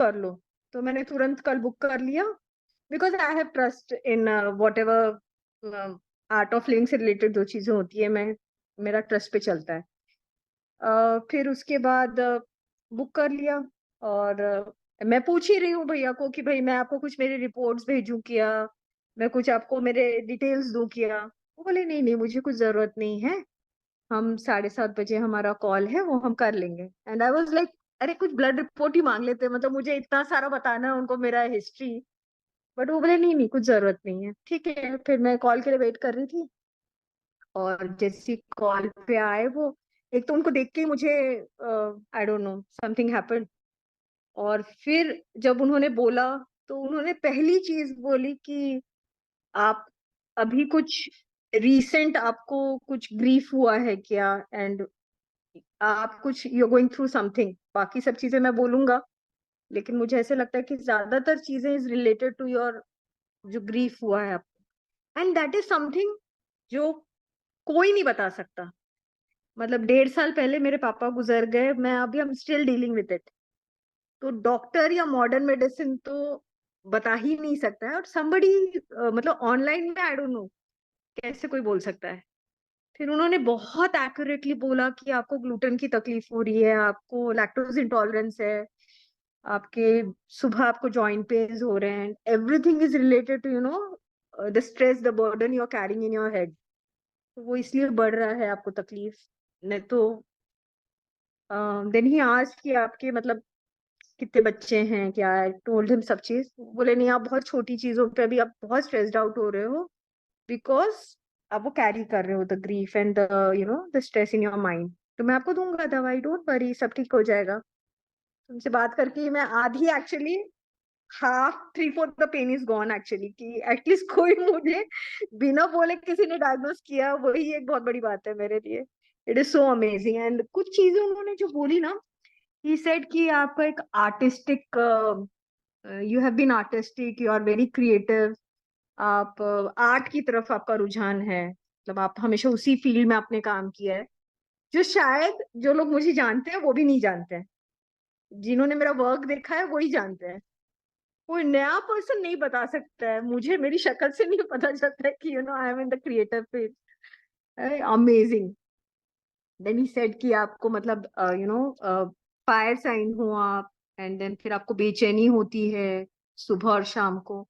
कर लो। तो मैंने तुरंत कल बुक कर लिया, because I have trust in what ever art of living से रिलेटेड जो चीजें होती है, मैं मेरा ट्रस्ट पे चलता है। फिर उसके बाद बुक कर लिया। और मैं पूछ ही रही हूँ भैया को कि भाई मैं आपको कुछ मेरे रिपोर्ट्स भेजूं क्या, मैं कुछ आपको मेरे डिटेल्स दूं क्या। वो बोले नहीं नहीं, मुझे कुछ जरूरत नहीं है, हम 7:30 बजे हमारा कॉल है, वो हम कर लेंगे। एंड आई वाज लाइक, अरे कुछ ब्लड रिपोर्ट ही मांग लेते, मतलब मुझे इतना सारा बताना है उनको मेरा हिस्ट्री। बट वो बोले नहीं नहीं, कुछ जरूरत नहीं है। ठीक है, फिर मैं कॉल के लिए वेट कर रही थी। और जैसी कॉल पे आए वो, एक तो उनको देख के ही मुझे I don't know something happened. और फिर जब उन्होंने बोला, तो उन्होंने पहली चीज बोली कि आप अभी कुछ रीसेंट आपको कुछ ग्रीफ हुआ है क्या, एंड आप कुछ यू गोइंग थ्रू समथिंग। बाकी सब चीजें मैं बोलूंगा, लेकिन मुझे ऐसे लगता है कि ज्यादातर चीजें इज रिलेटेड टू योर जो ग्रीफ हुआ है आपको। एंड दैट इज समथिंग जो कोई नहीं बता सकता। मतलब 1.5 साल पहले मेरे पापा गुजर गए, मैं अभी हम स्टिल डीलिंग विद इट। तो डॉक्टर या मॉडर्न मेडिसिन तो बता ही नहीं सकता है, और somebody मतलब ऑनलाइन में आई डोंट नो कैसे कोई बोल सकता है। फिर उन्होंने बहुत एक्यूरेटली बोला कि आपको ग्लूटेन की तकलीफ हो रही है, आपको लैक्टोज इंटॉलरेंस है, आपके सुबह आपको जॉइंट पेन्स हो रहे हैं, everything is related to the stress, the burden you are carrying in your head. तो वो इसलिए बढ़ रहा है आपको तकलीफ। नहीं तो देन ही आस्क्ड कि आपके मतलब कितने बच्चे हैं क्या, टोल्ड हिम सब चीज। बोले नहीं, आप बहुत छोटी चीजों पे अभी आप बहुत स्ट्रेस्ड आउट हो रहे हो, बिकॉज आप वो कैरी कर रहे हो the grief and the the stress in your mind. तो मैं आपको दूंगा दवाई, डोंट वरी, सब ठीक हो जाएगा। तुमसे बात करके मैं आधी actually, half 3/4 the pain is gone actually, कि एटलीस्ट कोई मुझे बिना बोले किसी ने डायग्नोस किया, वही एक बहुत बड़ी बात है मेरे लिए। It is so amazing. And कुछ चीजें उन्होंने जो बोली ना, ही सेड कि आपका एक artistic, you have been artistic, you are very creative, आप आर्ट की तरफ आपका रुझान है, मतलब आप हमेशा उसी फील्ड में आपने काम किया है, जो शायद जो लोग मुझे जानते हैं वो भी नहीं जानते हैं। जिन्होंने मेरा वर्क देखा है वही जानते हैं, कोई नया पर्सन नहीं बता सकता है। मुझे मेरी शक्ल से नहीं पता चलता है कि I am in the creative field. Amazing. Then he said कि आपको मतलब फायर साइन हो आप, एंड देन फिर आपको बेचैनी होती है सुबह और शाम को।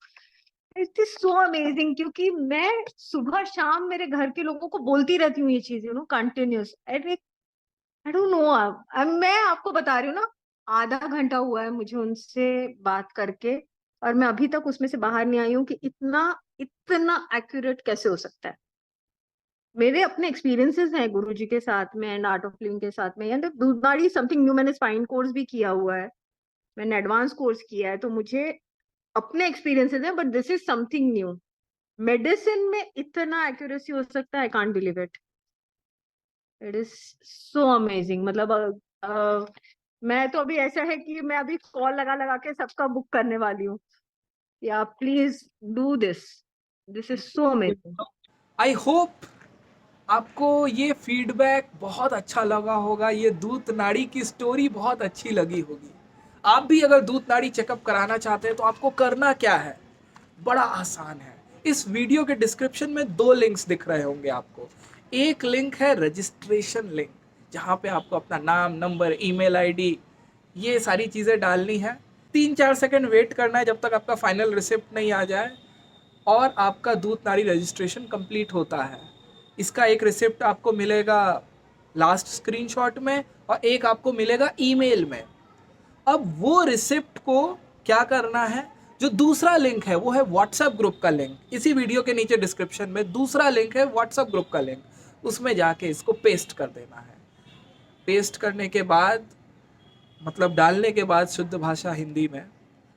इट इज सो अमेजिंग, क्योंकि मैं सुबह शाम मेरे घर के लोगों को बोलती रहती हूँ ये चीज, कंटिन्यूस। आई डोंट नो, मैं आपको बता रही हूँ ना, आधा घंटा हुआ है मुझे उनसे बात करके, और मैं अभी तक उसमें से बाहर नहीं आई हूँ कि इतना इतना एक्यूरेट कैसे हो सकता है। मेरे अपने एक्सपीरियंसेस हैं गुरुजी के साथ में एंड आर्ट ऑफ लिविंग के साथ में, एंड दूधनाड़ी समथिंग न्यू। मैंने स्पाइन कोर्स भी किया हुआ है, मैंने एडवांस कोर्स किया है, तो मुझे अपने एक्सपीरियंसेस हैं, but this is something new. Medicine में इतना एक्यूरेसी हो सकता है, I can't believe it. It is so amazing. मतलब मैं तो अभी ऐसा है कि मैं अभी कॉल लगा लगा के सबका बुक करने वाली हूँ, या please do this, this is so amazing. I hope आपको ये फीडबैक बहुत अच्छा लगा होगा, ये दूत नाड़ी की स्टोरी बहुत अच्छी लगी होगी। आप भी अगर दूत नाड़ी चेकअप कराना चाहते हैं तो आपको करना क्या है, बड़ा आसान है। इस वीडियो के डिस्क्रिप्शन में 2 लिंक्स दिख रहे होंगे आपको। एक लिंक है रजिस्ट्रेशन लिंक, जहाँ पे आपको अपना नाम, नंबर, ईमेल आईडी, ये सारी चीज़ें डालनी है। 3-4 सेकंड वेट करना है जब तक आपका फाइनल रिसिप्ट नहीं आ जाए, और आपका दूत नाड़ी रजिस्ट्रेशन कंप्लीट होता है। इसका एक रिसिप्ट आपको मिलेगा लास्ट स्क्रीनशॉट में, और एक आपको मिलेगा ईमेल में। अब वो रिसिप्ट को क्या करना है, जो दूसरा लिंक है वो है व्हाट्सएप ग्रुप का लिंक। इसी वीडियो के नीचे डिस्क्रिप्शन में दूसरा लिंक है व्हाट्सएप ग्रुप का लिंक, उसमें जाके इसको पेस्ट कर देना है। पेस्ट करने के बाद, मतलब डालने के बाद शुद्ध भाषा हिंदी में,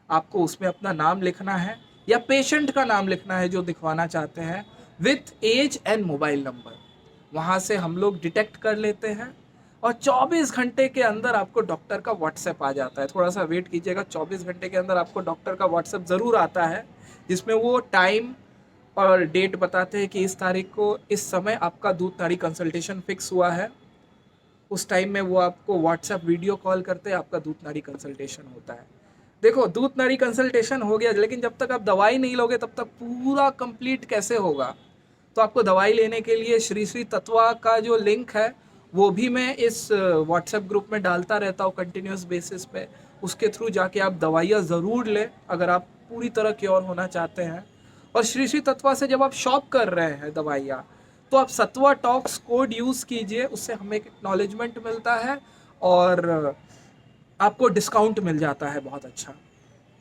आपको उसमें अपना नाम लिखना है या पेशेंट का नाम लिखना है जो दिखवाना चाहते हैं, with age and mobile number. वहाँ से हम लोग डिटेक्ट कर लेते हैं, और 24 घंटे के अंदर आपको डॉक्टर का व्हाट्सएप आ जाता है। थोड़ा सा वेट कीजिएगा, 24 घंटे के अंदर आपको डॉक्टर का व्हाट्सएप ज़रूर आता है, जिसमें वो टाइम और डेट बताते हैं कि इस तारीख को इस समय आपका दूध नाड़ी कंसल्टेशन फिक्स हुआ है। उस टाइम में वो आपको व्हाट्सएप वीडियो कॉल करते हैं, आपका दूध नाड़ी कंसल्टेशन होता है। देखो दूध नाड़ी कंसल्टेशन हो गया, लेकिन जब तक आप दवाई नहीं लोगे तब तक पूरा कंप्लीट कैसे होगा। तो आपको दवाई लेने के लिए श्री श्री तत्वा का जो लिंक है वो भी मैं इस व्हाट्सएप ग्रुप में डालता रहता हूँ कंटिन्यूस बेसिस पे। उसके थ्रू जाके आप दवाइयाँ ज़रूर लें अगर आप पूरी तरह क्योर होना चाहते हैं। और श्री श्री तत्वा से जब आप शॉप कर रहे हैं दवाइयाँ, तो आप सत्वा टॉक्स कोड यूज़ कीजिए, उससे हमें एक एक्नॉलेजमेंट मिलता है और आपको डिस्काउंट मिल जाता है बहुत अच्छा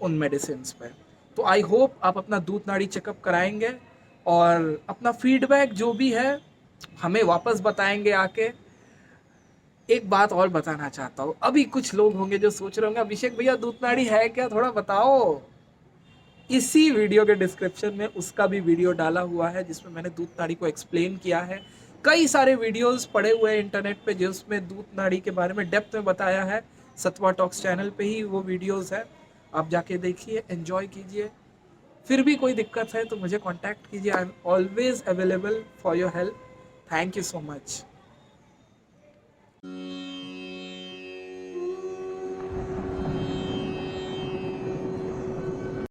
उन मेडिसिन पे। तो आई होप आप अपना दूध नाड़ी चेकअप कराएंगे और अपना फीडबैक जो भी है हमें वापस बताएंगे आके। एक बात और बताना चाहता हूँ, अभी कुछ लोग होंगे जो सोच रहे होंगे अभिषेक भैया दूध नाड़ी है क्या, थोड़ा बताओ। इसी वीडियो के डिस्क्रिप्शन में उसका भी वीडियो डाला हुआ है जिसमें मैंने दूध नाड़ी को एक्सप्लेन किया है। कई सारे वीडियोस पड़े हुए हैं इंटरनेट पे जिसमें दूध नाड़ी के बारे में डेप्थ में बताया है। सत्वा टॉक्स चैनल पे ही वो वीडियोस है, आप जाके देखिए, एंजॉय कीजिए। फिर भी कोई दिक्कत है तो मुझे कांटेक्ट कीजिए, I am always available for your help. Thank you so much.